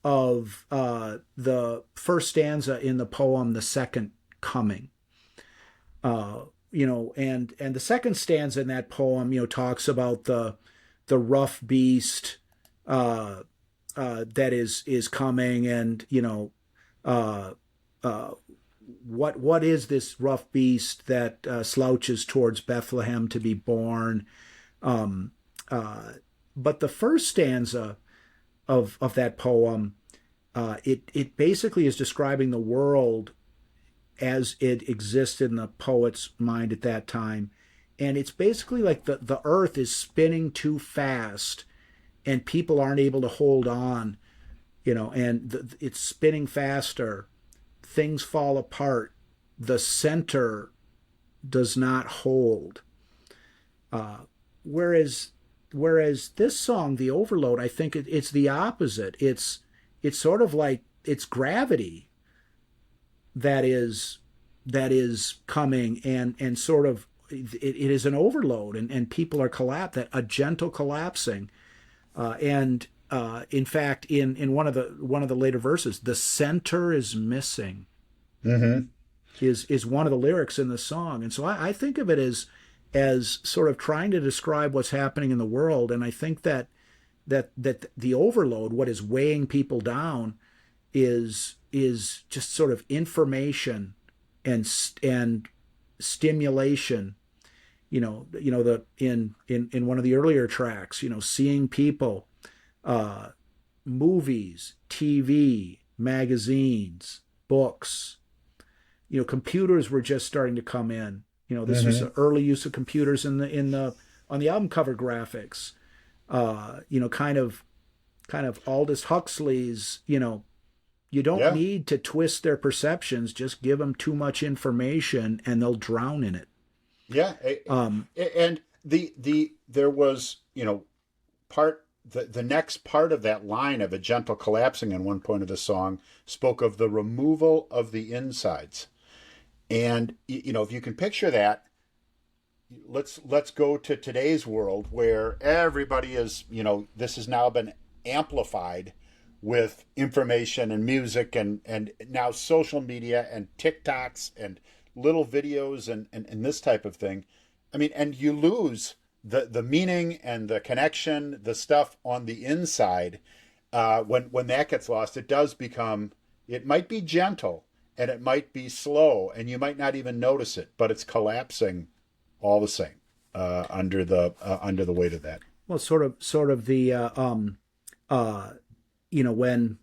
of the first stanza in the poem "The Second Coming." And the second stanza in that poem, talks about the rough beast that is coming, and uh, what is this rough beast that slouches towards Bethlehem to be born? But the first stanza of that poem, it basically is describing the world as it existed in the poet's mind at that time. And it's basically like the earth is spinning too fast and people aren't able to hold on, and it's spinning faster. Things fall apart. The center does not hold. Whereas this song, The Overload, I think it's the opposite. It's sort of like it's gravity that is coming, and sort of it is an overload, and people are that a gentle collapsing, and in fact in one of the later verses, the center is missing. Mm-hmm. is one of the lyrics in the song. And so I think of it as sort of trying to describe what's happening in the world. And I think that the overload, what is weighing people down, is just sort of information and stimulation. The in one of the earlier tracks, seeing people, movies, TV, magazines, books. Computers were just starting to come in. This was the early use of computers on the album cover graphics. Kind of Aldous Huxley's, you don't need to twist their perceptions, just give them too much information and they'll drown in it. Yeah. And there was, the next part of that line of a gentle collapsing in one point of the song spoke of the removal of the insides. And, if you can picture that, let's go to today's world where everybody is, this has now been amplified with information and music and now social media and TikToks and little videos and this type of thing. I mean, and you lose the meaning and the connection, the stuff on the inside. When that gets lost, it might be gentle and it might be slow and you might not even notice it, but it's collapsing all the same under the weight of that. Well, sort of the when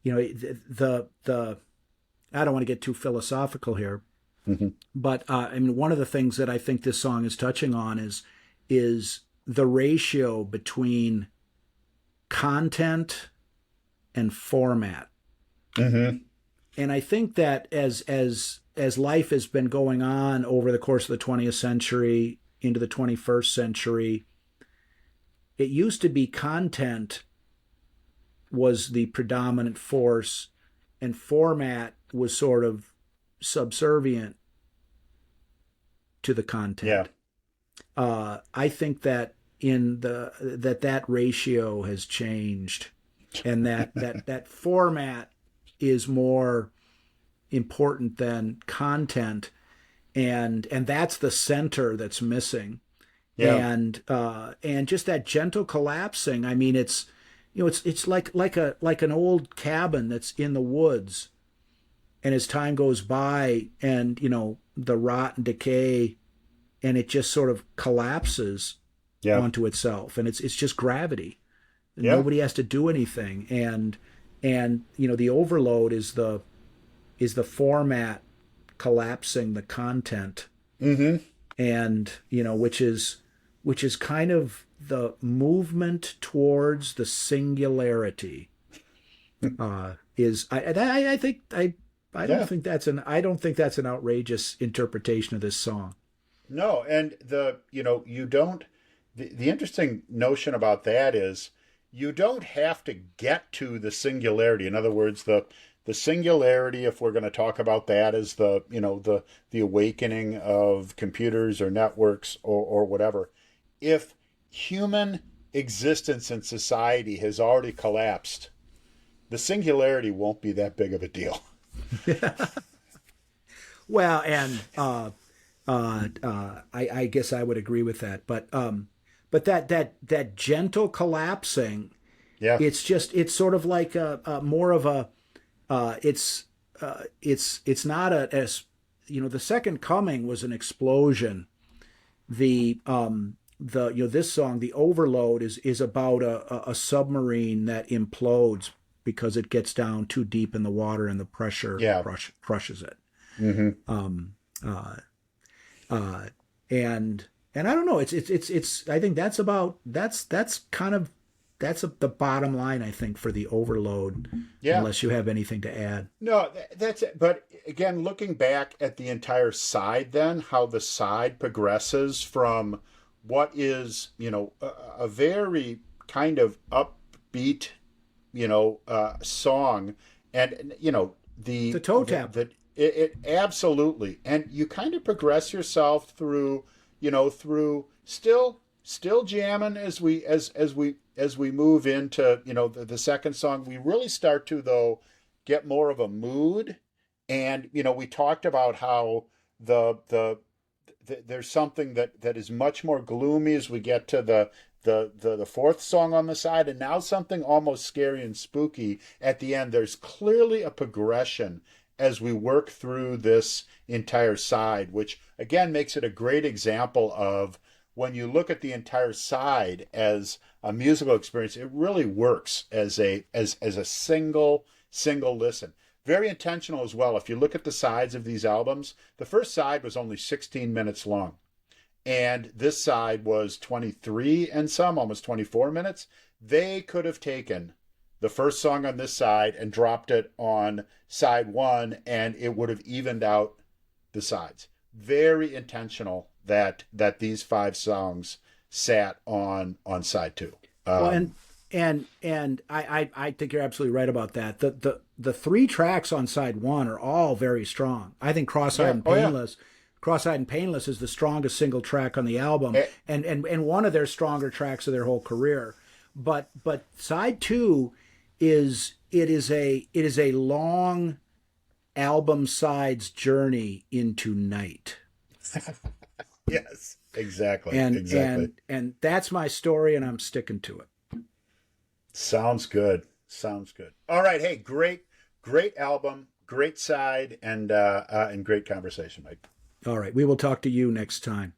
the I don't want to get too philosophical here, but one of the things that I think this song is touching on is the ratio between content and format. Mm-hmm. And I think that as life has been going on over the course of the 20th century into the 21st century, it used to be content was the predominant force and format was sort of subservient to the content. Yeah. I think that that ratio has changed, and that format is more important than content, and that's the center that's missing. Yeah. And just that gentle collapsing. I mean, it's like an old cabin that's in the woods, and as time goes by, and the rot and decay, and it just sort of collapses onto itself, and it's just gravity. Yeah. Nobody has to do anything, and the overload is the format collapsing the content. Mm-hmm. And which is kind of the movement towards the singularity. Is I think I don't Yeah. think that's an outrageous interpretation of this song. No, and you don't, the interesting notion about that is you don't have to get to the singularity. In other words, the singularity, if we're going to talk about that, is the awakening of computers or networks or whatever. If human existence in society has already collapsed, the singularity won't be that big of a deal. Well, and I guess I would agree with that, but that gentle collapsing, Yeah. it's sort of like a more of a it's not a as the second coming was an explosion. The this song, the overload, is about a submarine that implodes because it gets down too deep in the water and the pressure Yeah. crushes it. Hmm. Uh, uh, and I don't know. It's. I think that's kind of the bottom line. I think for the overload, Yeah. unless you have anything to add. No, that's it. But again, looking back at the entire side, then how the side progresses from what is, a very kind of upbeat, song, and The toe tap. it absolutely, and you kind of progress yourself through, through still jamming as we move into the second song. We really start to though get more of a mood, and we talked about how there's something that is much more gloomy as we get to the fourth song on the side, and now something almost scary and spooky at the end. There's clearly a progression as we work through this entire side, which again makes it a great example of when you look at the entire side as a musical experience, it really works as a single listen. Very intentional as well. If you look at the sides of these albums, the first side was only 16 minutes long, and this side was 23 and some, almost 24 minutes. They could have taken the first song on this side and dropped it on side one, and it would have evened out the sides. Very intentional that these five songs sat on side two. Well, and I think you're absolutely right about that. The three tracks on side one are all very strong. I think Yeah. Oh, yeah. Cross-eyed and Painless is the strongest single track on the album, Eh, and one of their stronger tracks of their whole career. But side two is a long album sides journey into night. yes, exactly, And exactly. and that's my story, and I'm sticking to it. Sounds good. Sounds good. All right. Hey, great album, great side, and great conversation, Mike. All right, we will talk to you next time.